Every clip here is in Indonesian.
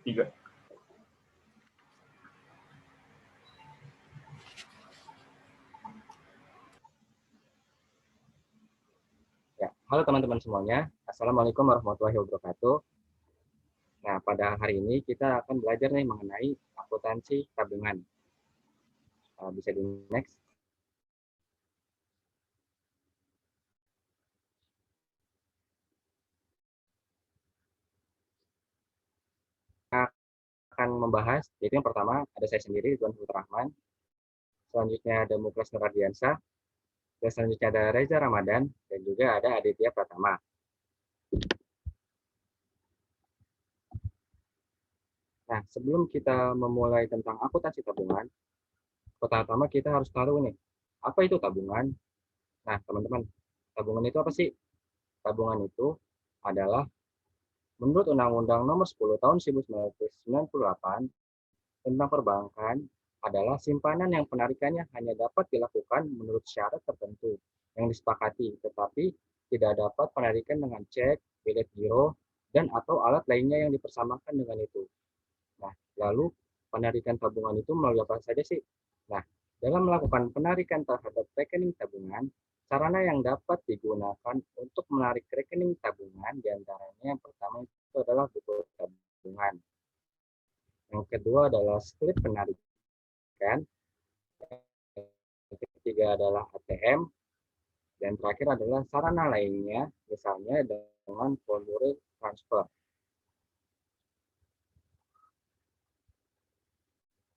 Tiga. Ya, halo teman-teman semuanya. Assalamualaikum warahmatullahi wabarakatuh. Nah, pada hari ini kita akan belajar nih mengenai akuntansi tabungan. Bisa di next. Kita akan membahas, yaitu yang pertama ada saya sendiri, Ridwan Putra Rahman. Selanjutnya ada Muklas Nuradiansa. Dan selanjutnya ada Reza Ramadan. Dan juga ada Aditya Pratama. Nah, sebelum kita memulai tentang akuntansi tabungan, pertama kita harus tahu nih, apa itu tabungan? Nah, teman-teman, tabungan itu apa sih? Tabungan itu adalah menurut Undang-Undang Nomor 10 Tahun 1998 tentang perbankan adalah simpanan yang penarikannya hanya dapat dilakukan menurut syarat tertentu yang disepakati, tetapi tidak dapat penarikan dengan cek, bilet giro, dan atau alat lainnya yang dipersamakan dengan itu. Nah, lalu penarikan tabungan itu melalui apa saja sih? Nah, dalam melakukan penarikan terhadap rekening tabungan, sarana yang dapat digunakan untuk menarik rekening tabungan diantaranya yang pertama itu adalah buku tabungan. Yang kedua adalah slip penarikan. Yang ketiga adalah ATM. Dan terakhir adalah sarana lainnya, misalnya dengan formulir transfer.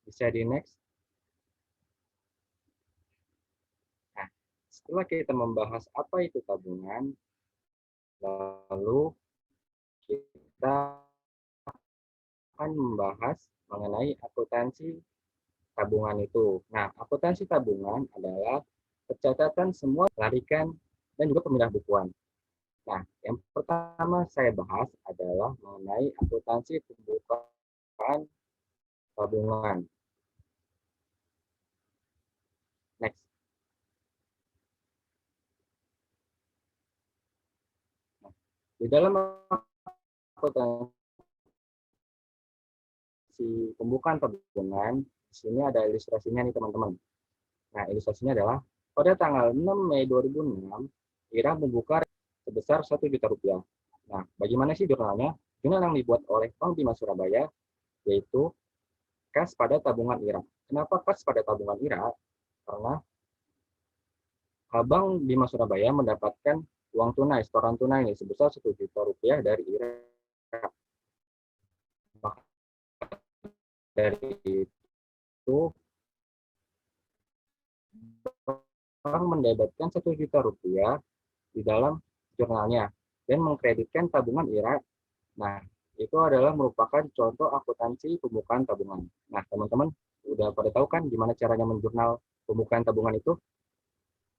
Bisa di next. Nah, setelah kita membahas apa itu tabungan, lalu kita akan membahas mengenai akuntansi tabungan itu. Nah, akuntansi tabungan adalah pencatatan semua larikan dan juga pemindah bukuan. Nah, yang pertama saya bahas adalah mengenai akuntansi pembukaan tabungan. Next. Nah, di dalam akuntansi pembukaan tabungan, di sini ada ilustrasinya nih teman-teman. Nah, ilustrasinya adalah pada tanggal 6 Mei 2006, Ira membuka sebesar 1 juta rupiah. Nah, bagaimana sih jurnalnya? Jurnal yang dibuat oleh Bank Bima Surabaya, yaitu kas pada tabungan Ira. Kenapa kas pada tabungan Ira? Karena Bank Bima Surabaya mendapatkan uang tunai, setoran tunai ini sebesar 1 juta rupiah dari Ira. Dari itu, Bank mendapatkan 1 juta rupiah di dalam jurnalnya dan mengkreditkan tabungan Ira. Nah, itu adalah merupakan contoh akuntansi pembukaan tabungan. Nah, teman-teman udah pada tahu kan gimana caranya menjurnal pembukaan tabungan itu?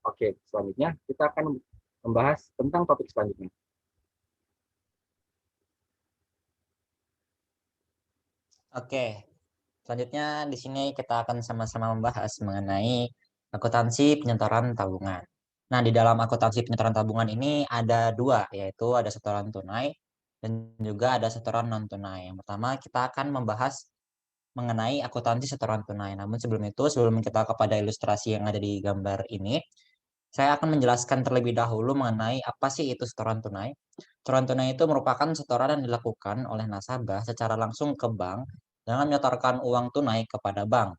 Oke, selanjutnya kita akan membahas tentang topik selanjutnya. Oke, selanjutnya di sini kita akan sama-sama membahas mengenai akuntansi penyetoran tabungan. Nah, di dalam akuntansi penyetoran tabungan ini ada dua, yaitu ada setoran tunai dan juga ada setoran non-tunai. Yang pertama, kita akan membahas mengenai akuntansi setoran tunai. Namun sebelum itu, sebelum kita kepada ilustrasi yang ada di gambar ini, saya akan menjelaskan terlebih dahulu mengenai apa sih itu setoran tunai. Setoran tunai itu merupakan setoran yang dilakukan oleh nasabah secara langsung ke bank dengan menyetorkan uang tunai kepada bank.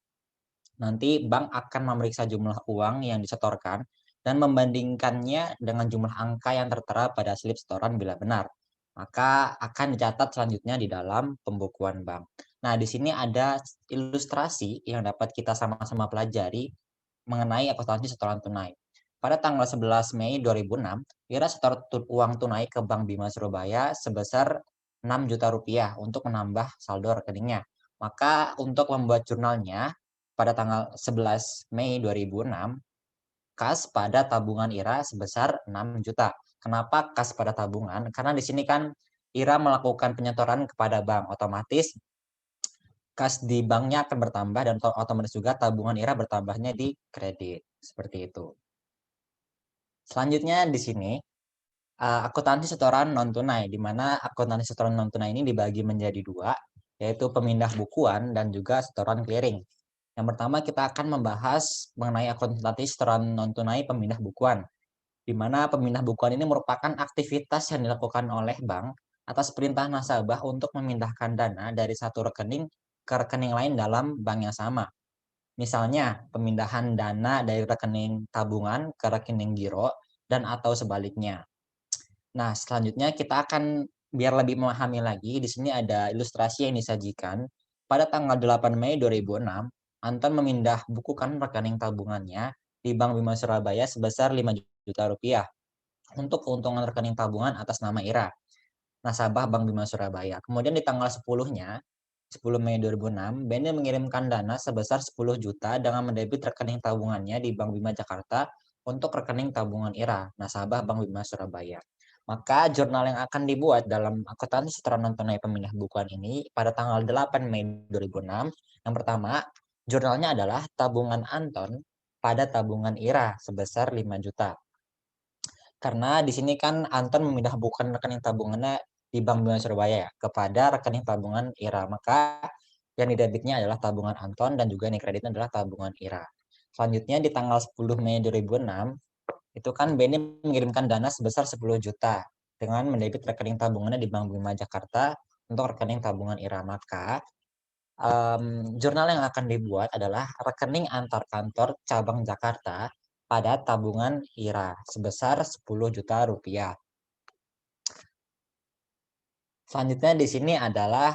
Nanti bank akan memeriksa jumlah uang yang disetorkan dan membandingkannya dengan jumlah angka yang tertera pada slip setoran bila benar. Maka akan dicatat selanjutnya di dalam pembukuan bank. Nah, di sini ada ilustrasi yang dapat kita sama-sama pelajari mengenai akuntansi setoran tunai. Pada tanggal 11 Mei 2006, Ira setor uang tunai ke Bank Bima Surabaya sebesar 6 juta rupiah untuk menambah saldo rekeningnya. Maka untuk membuat jurnalnya, pada tanggal 11 Mei 2006, kas pada tabungan Ira sebesar 6 juta. Kenapa kas pada tabungan? Karena di sini kan Ira melakukan penyetoran kepada bank, otomatis kas di banknya akan bertambah dan otomatis juga tabungan Ira bertambahnya di kredit. Seperti itu. Selanjutnya di sini akuntansi setoran non tunai, di mana akuntansi setoran non tunai ini dibagi menjadi dua, yaitu pemindah bukuan dan juga setoran clearing. Yang pertama kita akan membahas mengenai akuntansi setoran non-tunai pemindah bukuan, di mana pemindah bukuan ini merupakan aktivitas yang dilakukan oleh bank atas perintah nasabah untuk memindahkan dana dari satu rekening ke rekening lain dalam bank yang sama. Misalnya, pemindahan dana dari rekening tabungan ke rekening giro dan atau sebaliknya. Nah, selanjutnya kita akan biar lebih memahami lagi, di sini ada ilustrasi yang disajikan. Pada tanggal 8 Mei 2006, Anton memindah bukukan rekening tabungannya di Bank Bima Surabaya sebesar 5 juta rupiah untuk keuntungan rekening tabungan atas nama Ira, nasabah Bank Bima Surabaya. Kemudian di tanggal 10-nya, 10 Mei 2006, Benny mengirimkan dana sebesar 10 juta dengan mendebit rekening tabungannya di Bank Bima Jakarta untuk rekening tabungan Ira, nasabah Bank Bima Surabaya. Maka jurnal yang akan dibuat dalam akuntansi setoran non-tunai pemindah bukuan ini pada tanggal 8 Mei 2006, yang pertama, jurnalnya adalah tabungan Anton pada tabungan Ira sebesar 5 juta. Karena di sini kan Anton memindah bukan rekening tabungannya di Bank Bima Surabaya ya, kepada rekening tabungan Ira. Maka yang didebitnya adalah tabungan Anton dan juga yang kreditnya adalah tabungan Ira. Selanjutnya di tanggal 10 Mei 2006, itu kan Benny mengirimkan dana sebesar 10 juta dengan mendebit rekening tabungannya di Bank Bima Jakarta untuk rekening tabungan Ira. Maka jurnal yang akan dibuat adalah rekening antar kantor cabang Jakarta pada tabungan Ira sebesar 10 juta rupiah. Selanjutnya di sini adalah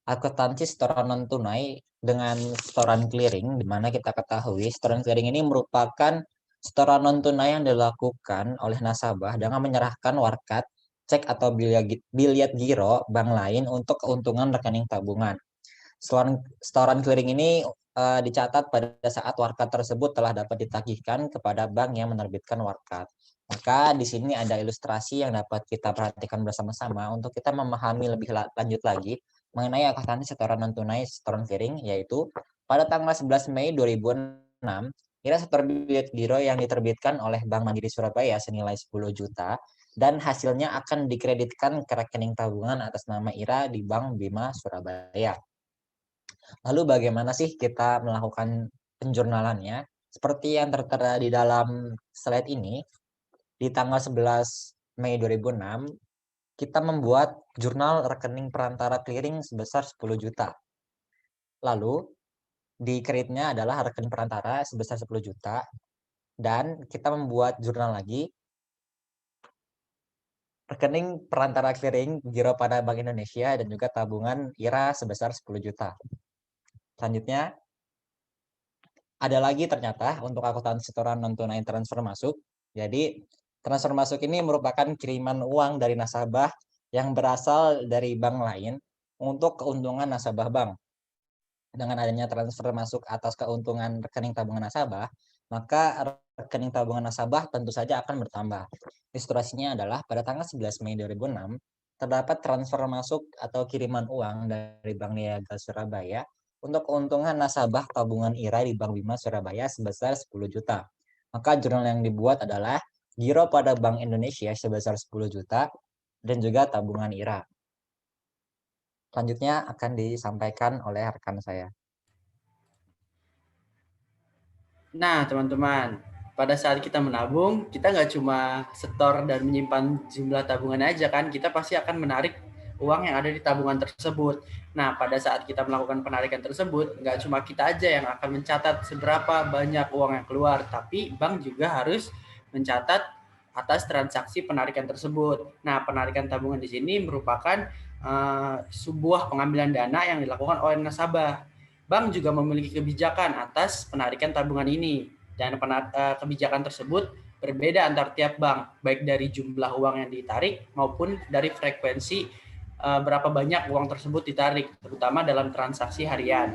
akuntansi setoran non tunai dengan setoran clearing, di mana kita ketahui setoran clearing ini merupakan setoran non tunai yang dilakukan oleh nasabah dengan menyerahkan warkat, cek atau biliat giro bank lain untuk keuntungan rekening tabungan. Setoran clearing ini dicatat pada saat warkat tersebut telah dapat ditagihkan kepada bank yang menerbitkan warkat. Maka di sini ada ilustrasi yang dapat kita perhatikan bersama-sama untuk kita memahami lebih lanjut lagi mengenai akuntansi setoran non tunai setoran clearing, yaitu pada tanggal 11 Mei 2006 kira setor biliat giro yang diterbitkan oleh Bank Mandiri Surabaya senilai 10 juta dan hasilnya akan dikreditkan ke rekening tabungan atas nama Ira di Bank Bima Surabaya. Lalu bagaimana sih kita melakukan penjurnalannya? Seperti yang tertera di dalam slide ini, di tanggal 11 Mei 2006, kita membuat jurnal rekening perantara clearing sebesar 10 juta. Lalu, di create-nya adalah rekening perantara sebesar 10 juta, dan kita membuat jurnal lagi, rekening perantara clearing giro pada Bank Indonesia dan juga tabungan IRA sebesar 10 juta. Selanjutnya, ada lagi ternyata untuk akuntansi setoran non tunai transfer masuk. Jadi transfer masuk ini merupakan kiriman uang dari nasabah yang berasal dari bank lain untuk keuntungan nasabah bank. Dengan adanya transfer masuk atas keuntungan rekening tabungan nasabah, maka rekening tabungan nasabah tentu saja akan bertambah. Ilustrasinya adalah pada tanggal 11 Mei 2006 terdapat transfer masuk atau kiriman uang dari Bank Niaga Surabaya untuk keuntungan nasabah tabungan IRA di Bank Bima Surabaya sebesar 10 juta. Maka jurnal yang dibuat adalah giro pada Bank Indonesia sebesar 10 juta dan juga tabungan IRA. Selanjutnya akan disampaikan oleh rekan saya. Nah, teman-teman, pada saat kita menabung, kita nggak cuma setor dan menyimpan jumlah tabungan aja kan, kita pasti akan menarik uang yang ada di tabungan tersebut. Nah, pada saat kita melakukan penarikan tersebut, nggak cuma kita aja yang akan mencatat seberapa banyak uang yang keluar, tapi bank juga harus mencatat atas transaksi penarikan tersebut. Nah, penarikan tabungan di sini merupakan sebuah pengambilan dana yang dilakukan oleh nasabah. Bank juga memiliki kebijakan atas penarikan tabungan ini, dan kebijakan tersebut berbeda antar tiap bank, baik dari jumlah uang yang ditarik maupun dari frekuensi berapa banyak uang tersebut ditarik, terutama dalam transaksi harian.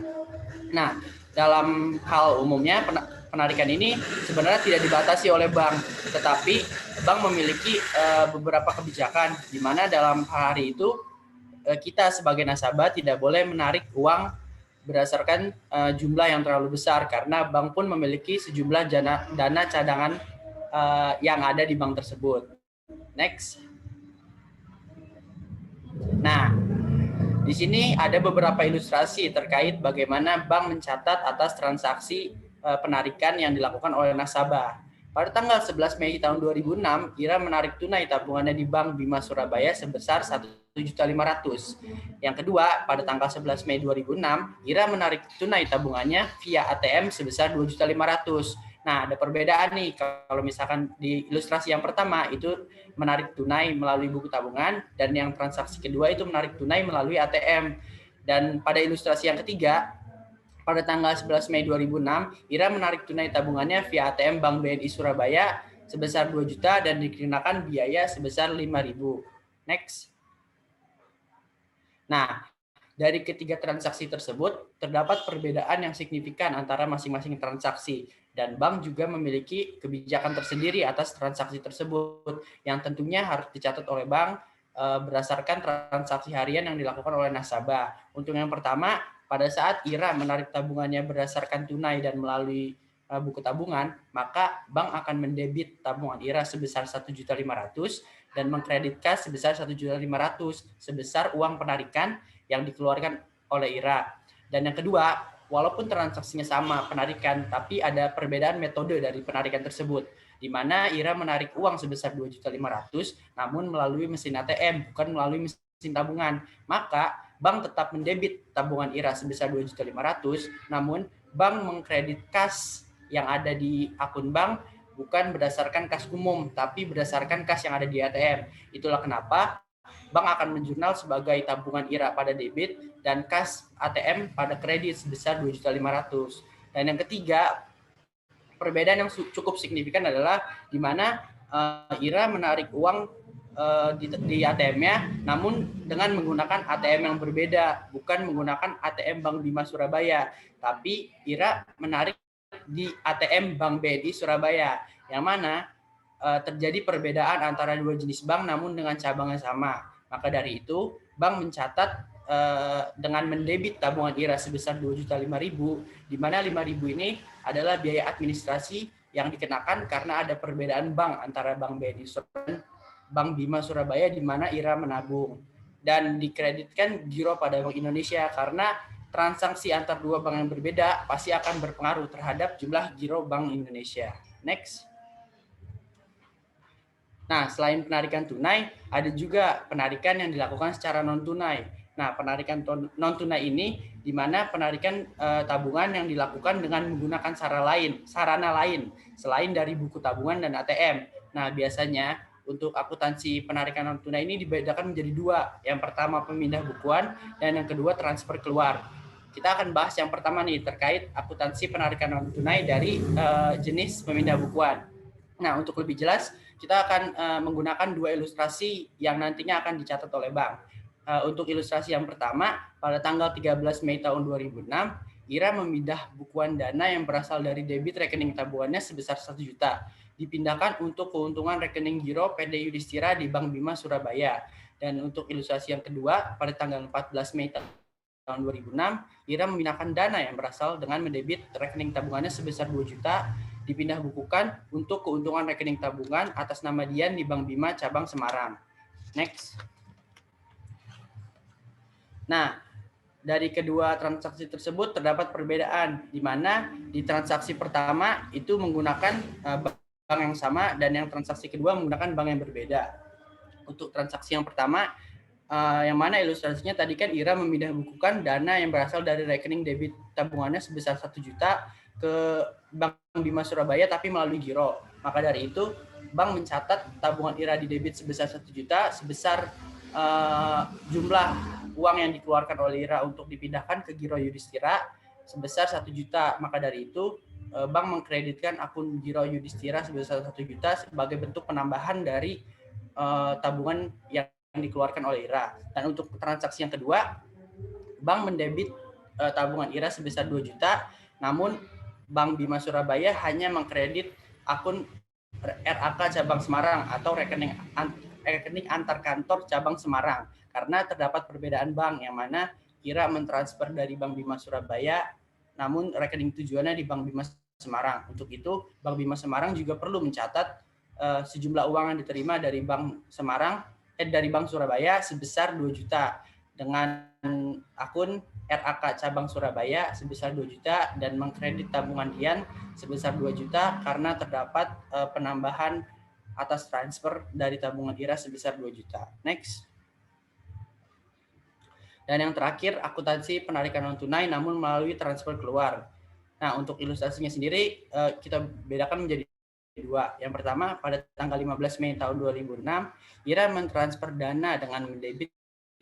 Nah, dalam hal umumnya penarikan ini sebenarnya tidak dibatasi oleh bank, tetapi bank memiliki beberapa kebijakan di mana dalam hari itu kita sebagai nasabah tidak boleh menarik uang berdasarkan jumlah yang terlalu besar, karena bank pun memiliki sejumlah dana cadangan yang ada di bank tersebut. Next. Nah, Di sini ada beberapa ilustrasi terkait bagaimana bank mencatat atas transaksi penarikan yang dilakukan oleh nasabah. Pada tanggal 11 Mei tahun 2006, Ira menarik tunai tabungannya di Bank Bima Surabaya sebesar 1.500.000. Yang kedua, pada tanggal 11 Mei 2006, Ira menarik tunai tabungannya via ATM sebesar 2.500.000. Nah, ada perbedaan nih. Kalau misalkan di ilustrasi yang pertama itu menarik tunai melalui buku tabungan, dan yang transaksi kedua itu menarik tunai melalui ATM. Dan pada ilustrasi yang ketiga, pada tanggal 11 Mei 2006, Ira menarik tunai tabungannya via ATM Bank BNI Surabaya sebesar 2 juta dan dikenakan biaya sebesar 5.000. Next. Nah, dari ketiga transaksi tersebut, terdapat perbedaan yang signifikan antara masing-masing transaksi, dan bank juga memiliki kebijakan tersendiri atas transaksi tersebut, yang tentunya harus dicatat oleh bank berdasarkan transaksi harian yang dilakukan oleh nasabah. Untuk yang pertama, pada saat Ira menarik tabungannya berdasarkan tunai dan melalui buku tabungan, maka bank akan mendebit tabungan Ira sebesar 1.500.000 dan mengkredit kas sebesar 1.500.000 sebesar uang penarikan yang dikeluarkan oleh Ira. Dan yang kedua, walaupun transaksinya sama penarikan, tapi ada perbedaan metode dari penarikan tersebut, di mana Ira menarik uang sebesar 2.500.000 namun melalui mesin ATM, bukan melalui mesin tabungan. Maka bank tetap mendebit tabungan Ira sebesar 2.500.000, namun bank mengkredit kas yang ada di akun bank bukan berdasarkan kas umum, tapi berdasarkan kas yang ada di ATM. Itulah kenapa bank akan menjurnal sebagai tabungan Ira pada debit dan kas ATM pada kredit sebesar 2.500.000. Dan yang ketiga, perbedaan yang cukup signifikan adalah di mana Ira menarik uang di ATM-nya, namun dengan menggunakan ATM yang berbeda, bukan menggunakan ATM Bank Bima Surabaya, tapi Ira menarik di ATM Bank BNI Surabaya, yang mana terjadi perbedaan antara dua jenis bank namun dengan cabang yang sama. Maka dari itu, bank mencatat dengan mendebit tabungan Ira sebesar 2.500.000, di mana 5.000 ini adalah biaya administrasi yang dikenakan karena ada perbedaan bank antara Bank BNI dan Bank Bima Surabaya di mana Ira menabung, dan dikreditkan giro pada Bank Indonesia karena transaksi antar dua bank yang berbeda pasti akan berpengaruh terhadap jumlah giro Bank Indonesia. Next. Nah, selain penarikan tunai, ada juga penarikan yang dilakukan secara non-tunai. Nah, penarikan non-tunai ini di mana penarikan tabungan yang dilakukan dengan menggunakan sarana lain selain dari buku tabungan dan ATM. Nah, biasanya untuk akuntansi penarikan non-tunai ini dibedakan menjadi dua. Yang pertama pemindah bukuan dan yang kedua transfer keluar. Kita akan bahas yang pertama nih terkait akuntansi penarikan non-tunai dari jenis pemindah bukuan. Nah, untuk lebih jelas, kita akan menggunakan dua ilustrasi yang nantinya akan dicatat oleh bank. Untuk ilustrasi yang pertama, pada tanggal 13 Mei tahun 2006, Ira memindah bukuan dana yang berasal dari debit rekening tabungannya sebesar 1 juta, dipindahkan untuk keuntungan rekening giro PD Yudhistira di Bank Bima Surabaya. Dan untuk ilustrasi yang kedua, pada tanggal 14 Mei tahun 2006, Ira memindahkan dana yang berasal dengan mendebit rekening tabungannya sebesar 2 juta, dipindah bukukan untuk keuntungan rekening tabungan atas nama Dian di Bank Bima cabang Semarang. Next. Nah, dari kedua transaksi tersebut terdapat perbedaan, di mana di transaksi pertama itu menggunakan bank yang sama dan yang transaksi kedua menggunakan bank yang berbeda. Untuk transaksi yang pertama, yang mana ilustrasinya tadi kan Ira memindah bukukan dana yang berasal dari rekening debit tabungannya sebesar 1 juta ke Bank Bima Surabaya tapi melalui giro. Maka dari itu, bank mencatat tabungan Ira di debit sebesar 1 juta sebesar jumlah uang yang dikeluarkan oleh Ira untuk dipindahkan ke giro Yudhistira sebesar 1 juta. Maka dari itu, bank mengkreditkan akun giro Yudhistira sebesar 1 juta sebagai bentuk penambahan dari tabungan yang dikeluarkan oleh Ira. Dan untuk transaksi yang kedua, bank mendebit tabungan Ira sebesar 2 juta, namun Bank Bima Surabaya hanya mengkredit akun RAK cabang Semarang atau rekening antar kantor cabang Semarang, karena terdapat perbedaan bank yang mana Ira mentransfer dari Bank Bima Surabaya namun rekening tujuannya di Bank Bima Semarang. Untuk itu, Bank Bima Semarang juga perlu mencatat sejumlah uang yang diterima dari Bank Surabaya sebesar 2 juta. dengan akun RAK cabang Surabaya sebesar 2 juta dan mengkredit tabungan Dian sebesar 2 juta karena terdapat penambahan atas transfer dari tabungan IRA sebesar 2 juta. Next. Dan yang terakhir, akuntansi penarikan non tunai namun melalui transfer keluar. Nah, untuk ilustrasinya sendiri kita bedakan menjadi dua. Yang pertama, pada tanggal 15 Mei tahun 2006, IRA mentransfer dana dengan mendebit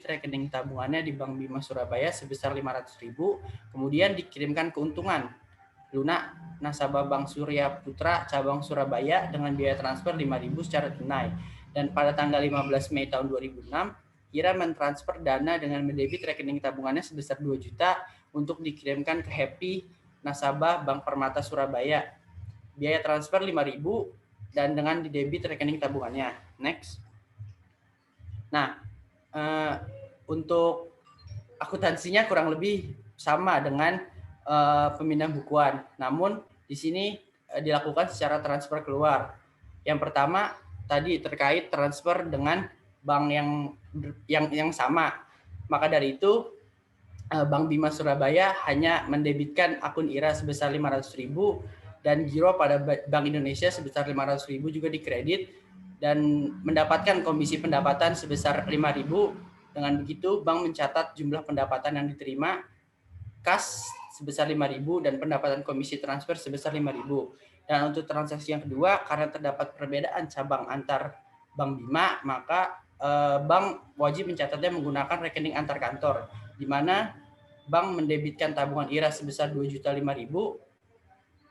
rekening tabungannya di Bank Bima Surabaya sebesar 500.000, kemudian dikirimkan keuntungan lunak nasabah Bank Surya Putra cabang Surabaya dengan biaya transfer 5.000 secara tunai. Dan pada tanggal 15 Mei tahun 2006, IRA mentransfer dana dengan mendebit rekening tabungannya sebesar 2 juta untuk dikirimkan ke Happy nasabah Bank Permata Surabaya. Biaya transfer 5.000 dan dengan didebit rekening tabungannya. Next. Nah, untuk akuntansinya kurang lebih sama dengan pemindahan bukuan. Namun di sini dilakukan secara transfer keluar. Yang pertama tadi terkait transfer dengan bank yang sama. Maka dari itu Bank Bima Surabaya hanya mendebitkan akun IRA sebesar 500.000 dan giro pada Bank Indonesia sebesar 500.000 juga dikredit dan mendapatkan komisi pendapatan sebesar 5.000. Dengan begitu, bank mencatat jumlah pendapatan yang diterima kas sebesar 5.000 dan pendapatan komisi transfer sebesar 5.000. Dan untuk transaksi yang kedua, karena terdapat perbedaan cabang antar bank Bima, maka bank wajib mencatatnya menggunakan rekening antar kantor, di mana bank mendebitkan tabungan IRA sebesar 2.500.000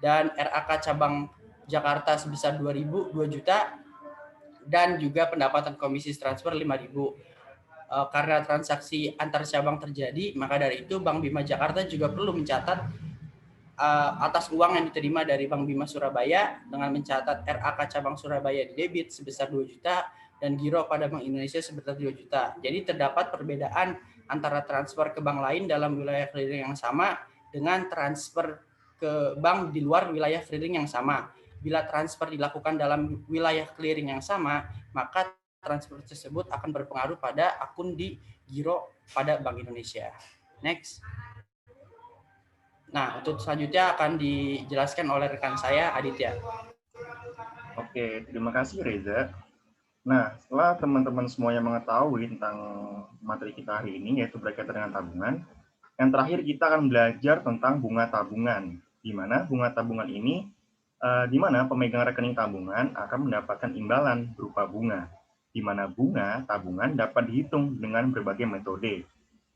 dan RAK cabang Jakarta sebesar 2 juta dan juga pendapatan komisi transfer 5.000. Karena transaksi antar cabang terjadi, maka dari itu Bank Bima Jakarta juga perlu mencatat atas uang yang diterima dari Bank Bima Surabaya dengan mencatat RAK cabang Surabaya di debit sebesar 2 juta dan giro pada Bank Indonesia sebesar 2 juta. Jadi terdapat perbedaan antara transfer ke bank lain dalam wilayah clearing yang sama dengan transfer ke bank di luar wilayah clearing yang sama. Bila transfer dilakukan dalam wilayah clearing yang sama, maka transfer tersebut akan berpengaruh pada akun di giro pada Bank Indonesia. Next. Nah, untuk selanjutnya akan dijelaskan oleh rekan saya, Aditya. Oke, terima kasih Reza. Nah, setelah teman-teman semuanya mengetahui tentang materi kita hari ini, yaitu berkaitan dengan tabungan, yang terakhir kita akan belajar tentang bunga tabungan, di mana bunga tabungan ini, di mana pemegang rekening tabungan akan mendapatkan imbalan berupa bunga, di mana bunga tabungan dapat dihitung dengan berbagai metode.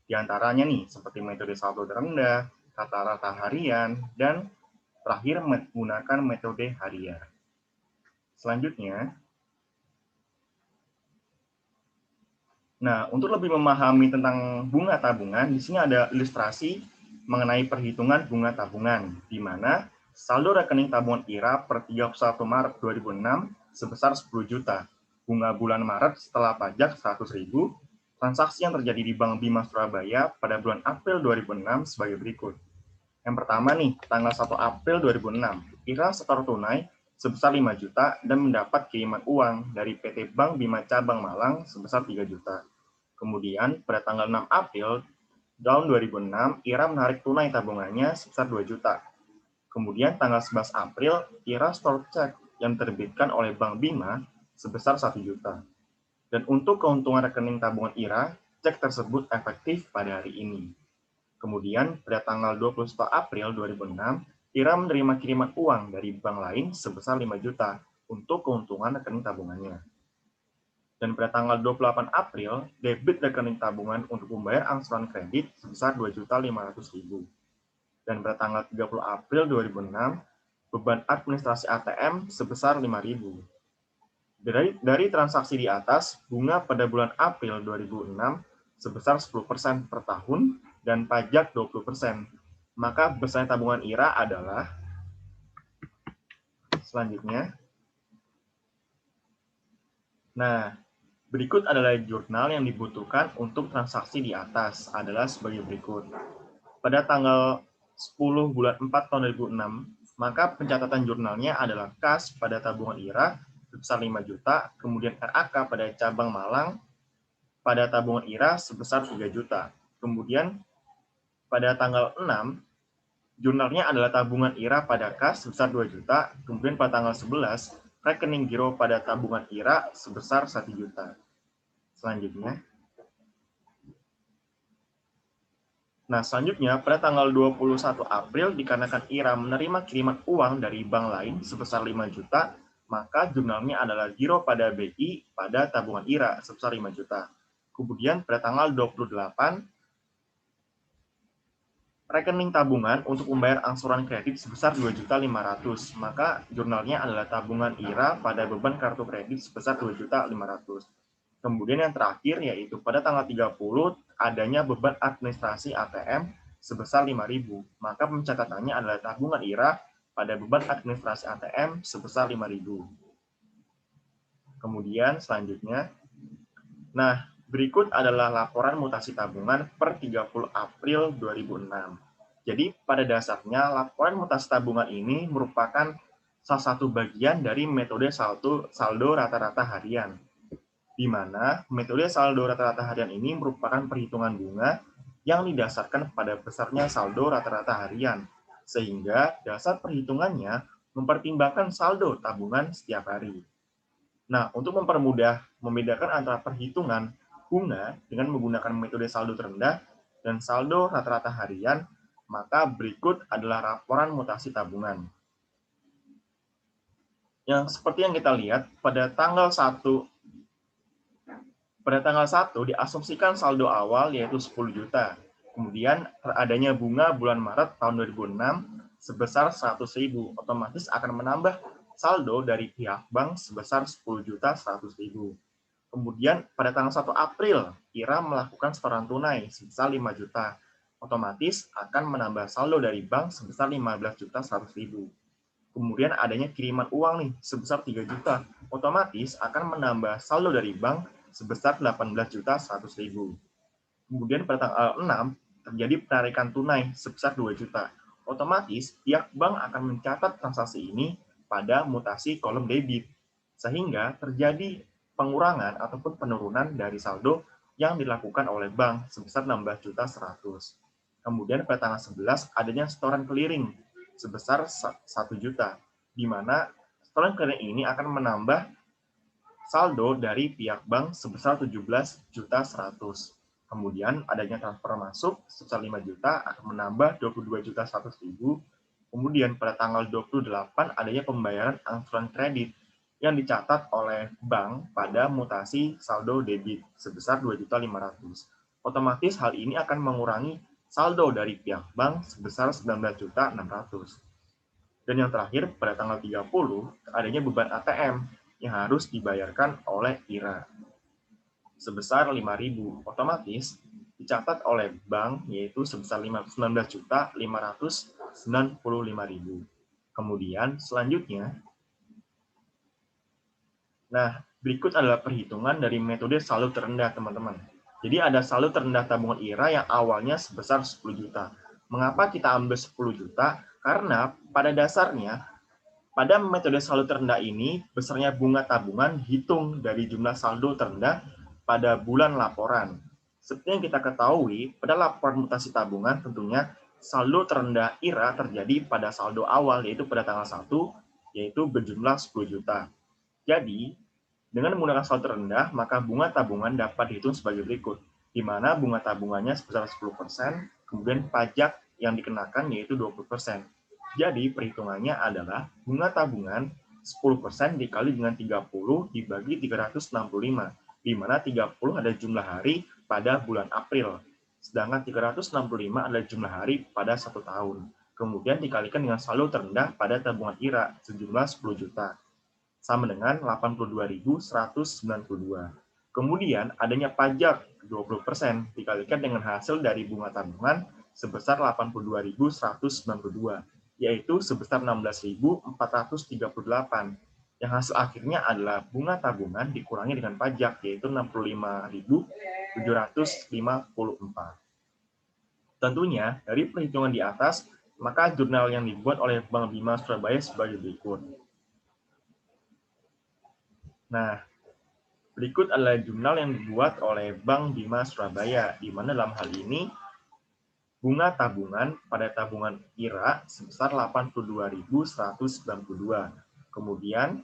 Di antaranya nih, seperti metode saldo terendah, rata-rata harian, dan terakhir menggunakan metode harian. Selanjutnya, nah, untuk lebih memahami tentang bunga tabungan, di sini ada ilustrasi mengenai perhitungan bunga tabungan, di mana saldo rekening tabungan IRA per 31 Maret 2006 sebesar 10 juta. Bunga bulan Maret setelah pajak 100.000, transaksi yang terjadi di Bank Bima Surabaya pada bulan April 2006 sebagai berikut. Yang pertama nih, tanggal 1 April 2006, IRA setor tunai sebesar 5 juta dan mendapat kiriman uang dari PT Bank Bima Cabang Malang sebesar 3 juta. Kemudian, pada tanggal 6 April tahun 2006, IRA menarik tunai tabungannya sebesar 2 juta. Kemudian, tanggal 11 April, IRA store cek yang diterbitkan oleh Bank Bima sebesar 1 juta. Dan untuk keuntungan rekening tabungan IRA, cek tersebut efektif pada hari ini. Kemudian, pada tanggal 21 April 2006, IRA menerima kiriman uang dari bank lain sebesar 5 juta untuk keuntungan rekening tabungannya. Dan pada tanggal 28 April, debit rekening tabungan untuk membayar angsuran kredit sebesar 2.500.000. Dan pada tanggal 30 April 2006, beban administrasi ATM sebesar 5.000. Dari transaksi di atas, bunga pada bulan April 2006 sebesar 10% per tahun dan pajak 20%. Maka besar tabungan IRA adalah, selanjutnya, nah, berikut adalah jurnal yang dibutuhkan untuk transaksi di atas adalah sebagai berikut. Pada tanggal 10 bulan 4 tahun 2006, maka pencatatan jurnalnya adalah kas pada tabungan IRA sebesar 5 juta, kemudian RAK pada cabang Malang pada tabungan IRA sebesar 3 juta. Kemudian pada tanggal 6, jurnalnya adalah tabungan IRA pada kas sebesar 2 juta. Kemudian pada tanggal 11, rekening giro pada tabungan IRA sebesar 1 juta. Selanjutnya, pada tanggal 21 April, dikarenakan IRA menerima kiriman uang dari bank lain sebesar 5 juta, maka jurnalnya adalah giro pada BI pada tabungan IRA sebesar 5 juta. Kemudian pada tanggal 28, rekening tabungan untuk membayar angsuran kredit sebesar 2.500.000, maka jurnalnya adalah tabungan IRA pada beban kartu kredit sebesar 2.500.000. Kemudian yang terakhir yaitu pada tanggal 30 adanya beban administrasi ATM sebesar 5.000, maka pencatatannya adalah tabungan IRA pada beban administrasi ATM sebesar 5.000. Kemudian selanjutnya, berikut adalah laporan mutasi tabungan per 30 April 2006. Jadi pada dasarnya laporan mutasi tabungan ini merupakan salah satu bagian dari metode saldo rata-rata harian, di mana metode saldo rata-rata harian ini merupakan perhitungan bunga yang didasarkan pada besarnya saldo rata-rata harian, sehingga dasar perhitungannya mempertimbangkan saldo tabungan setiap hari. Nah, untuk mempermudah membedakan antara perhitungan bunga dengan menggunakan metode saldo terendah dan saldo rata-rata harian, maka berikut adalah laporan mutasi tabungan. Yang seperti yang kita lihat, pada tanggal 1 diasumsikan saldo awal yaitu 10 juta. Kemudian adanya bunga bulan Maret tahun 2006 sebesar 100.000, otomatis akan menambah saldo dari pihak bank sebesar 10.100.000. Kemudian pada tanggal 1 April, IRA melakukan setoran tunai sebesar 5 juta. Otomatis akan menambah saldo dari bank sebesar 15.100.000. Kemudian adanya kiriman uang nih sebesar 3 juta. Otomatis akan menambah saldo dari bank sebesar 18.100.000. Kemudian pada tanggal 6 terjadi penarikan tunai sebesar 2 juta. Otomatis pihak bank akan mencatat transaksi ini pada mutasi kolom debit, sehingga terjadi pengurangan ataupun penurunan dari saldo yang dilakukan oleh bank sebesar 16.100.000. Kemudian pada tanggal 11 adanya setoran clearing sebesar 1 juta, di mana setoran clearing ini akan menambah saldo dari pihak bank sebesar 17.100.000. Kemudian adanya transfer masuk sebesar 5 juta akan menambah 22.100.000. Kemudian pada tanggal 28 adanya pembayaran angsuran kredit yang dicatat oleh bank pada mutasi saldo debit sebesar 2.500.000. Otomatis hal ini akan mengurangi saldo dari pihak bank sebesar 19.600.000. Dan yang terakhir pada tanggal 30 adanya beban ATM yang harus dibayarkan oleh IRA sebesar 5.000, otomatis dicatat oleh bank yaitu sebesar 19.595.000. Kemudian selanjutnya, berikut adalah perhitungan dari metode saldo terendah, teman-teman. Jadi ada saldo terendah tabungan IRA yang awalnya sebesar 10 juta. Mengapa kita ambil 10 juta? Karena pada dasarnya pada metode saldo terendah ini, besarnya bunga tabungan dihitung dari jumlah saldo terendah pada bulan laporan. Seperti yang kita ketahui, pada laporan mutasi tabungan tentunya saldo terendah IRA terjadi pada saldo awal, yaitu pada tanggal 1, yaitu berjumlah 10 juta. Jadi, dengan menggunakan saldo terendah, maka bunga tabungan dapat dihitung sebagai berikut, di mana bunga tabungannya sebesar 10%, kemudian pajak yang dikenakan yaitu 20%. Jadi perhitungannya adalah bunga tabungan 10% dikali dengan 30 dibagi 365, di mana 30 ada jumlah hari pada bulan April, sedangkan 365 adalah jumlah hari pada 1 tahun. Kemudian dikalikan dengan saldo terendah pada tabungan IRA sejumlah 10 juta, sama dengan 82.192. Kemudian adanya pajak 20% dikalikan dengan hasil dari bunga tabungan sebesar 82.192. Yaitu sebesar 16.438. Yang hasil akhirnya adalah bunga tabungan dikurangi dengan pajak, yaitu 65.754. Tentunya, dari perhitungan di atas, maka jurnal yang dibuat oleh Bank Bima Surabaya sebagai berikut. Berikut adalah jurnal yang dibuat oleh Bank Bima Surabaya, di mana dalam hal ini bunga tabungan pada tabungan IRA sebesar 82.192. Kemudian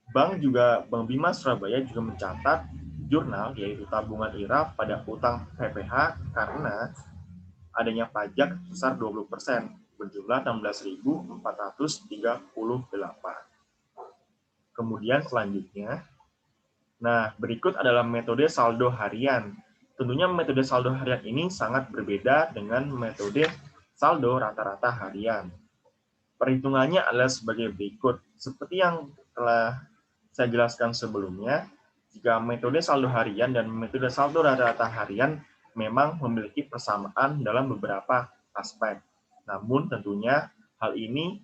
Bank Bima Surabaya juga mencatat jurnal yaitu tabungan IRA pada utang PPH karena adanya pajak sebesar 20% berjumlah 16.438. Kemudian selanjutnya, berikut adalah metode saldo harian. Tentunya metode saldo harian ini sangat berbeda dengan metode saldo rata-rata harian. Perhitungannya adalah sebagai berikut. Seperti yang telah saya jelaskan sebelumnya, jika metode saldo harian dan metode saldo rata-rata harian memang memiliki persamaan dalam beberapa aspek. Namun tentunya hal ini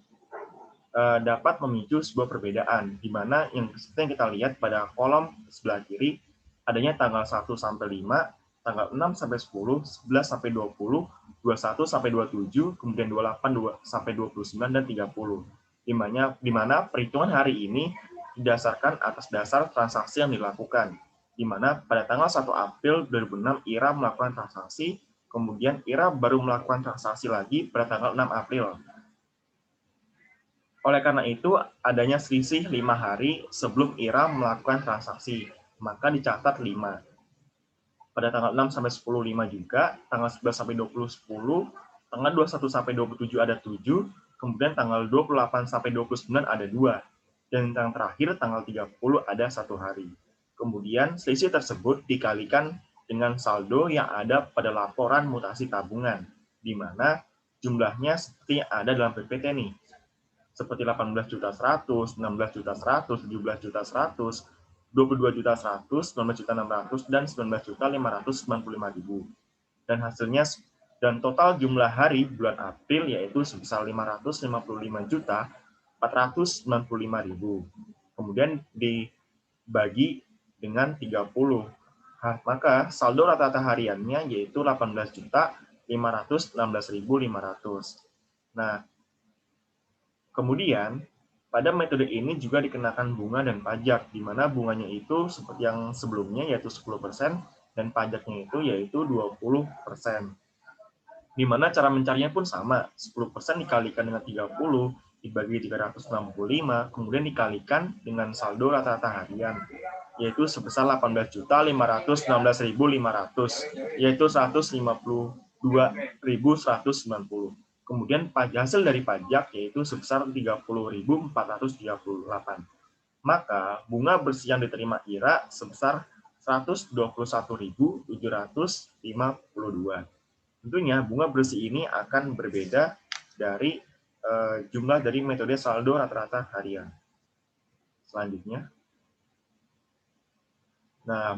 dapat memicu sebuah perbedaan, di mana yang seperti yang kita lihat pada kolom sebelah kiri, adanya tanggal 1 sampai 5, tanggal 6 sampai 10, 11 sampai 20, 21 sampai 27, kemudian 28 sampai 29, dan 30. Di mana perhitungan hari ini didasarkan atas dasar transaksi yang dilakukan, di mana pada tanggal 1 April 2006 IRA melakukan transaksi, kemudian IRA baru melakukan transaksi lagi pada tanggal 6 April. Oleh karena itu, adanya selisih 5 hari sebelum IRA melakukan transaksi, maka dicatat 5. Pada tanggal 6 sampai 10, 5 juga, tanggal 11 sampai 20, 10, tanggal 21 sampai 27 ada 7, kemudian tanggal 28 sampai 29 ada 2, dan yang terakhir tanggal 30 ada 1 hari. Kemudian selisih tersebut dikalikan dengan saldo yang ada pada laporan mutasi tabungan, di mana jumlahnya seperti yang ada dalam PPT nih. Seperti 18.100.000, 16.100.000, 17.100.000, 22.100.000, 19.600.000, dan 19.595.000. Dan hasilnya dan total jumlah hari bulan April yaitu sebesar 555.495.000. Kemudian dibagi dengan 30. Maka saldo rata-rata hariannya yaitu 18.516.500. Kemudian, pada metode ini juga dikenakan bunga dan pajak, di mana bunganya itu seperti yang sebelumnya, yaitu 10%, dan pajaknya itu yaitu 20%. Di mana cara mencarinya pun sama, 10% dikalikan dengan 30, dibagi 365, kemudian dikalikan dengan saldo rata-rata harian, yaitu sebesar 18.516.500, yaitu 152.190. Kemudian hasil dari pajak yaitu sebesar 30.438. Maka bunga bersih yang diterima IRA sebesar 121.752. Tentunya bunga bersih ini akan berbeda dari jumlah dari metode saldo rata-rata harian. Selanjutnya.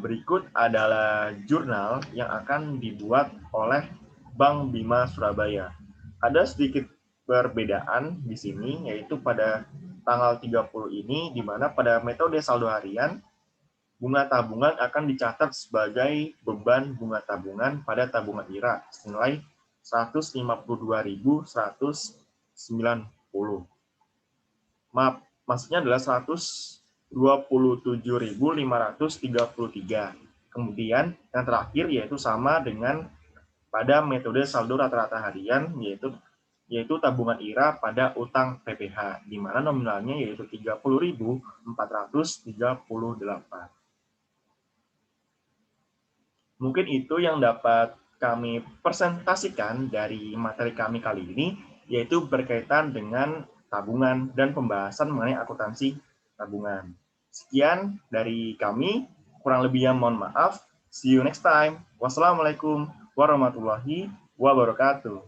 Berikut adalah jurnal yang akan dibuat oleh Bank Bima Surabaya. Ada sedikit perbedaan di sini, yaitu pada tanggal 30 ini, di mana pada metode saldo harian, bunga tabungan akan dicatat sebagai beban bunga tabungan pada tabungan IRA, senilai 152.190. Maksudnya adalah 127.533. Kemudian yang terakhir yaitu sama dengan pada metode saldo rata-rata harian, yaitu tabungan IRA pada utang PPH, di mana nominalnya yaitu 30.438. Mungkin itu yang dapat kami presentasikan dari materi kami kali ini, yaitu berkaitan dengan tabungan dan pembahasan mengenai akuntansi tabungan. Sekian dari kami, kurang lebihnya mohon maaf. See you next time. Wassalamualaikum warahmatullahi wabarakatuh.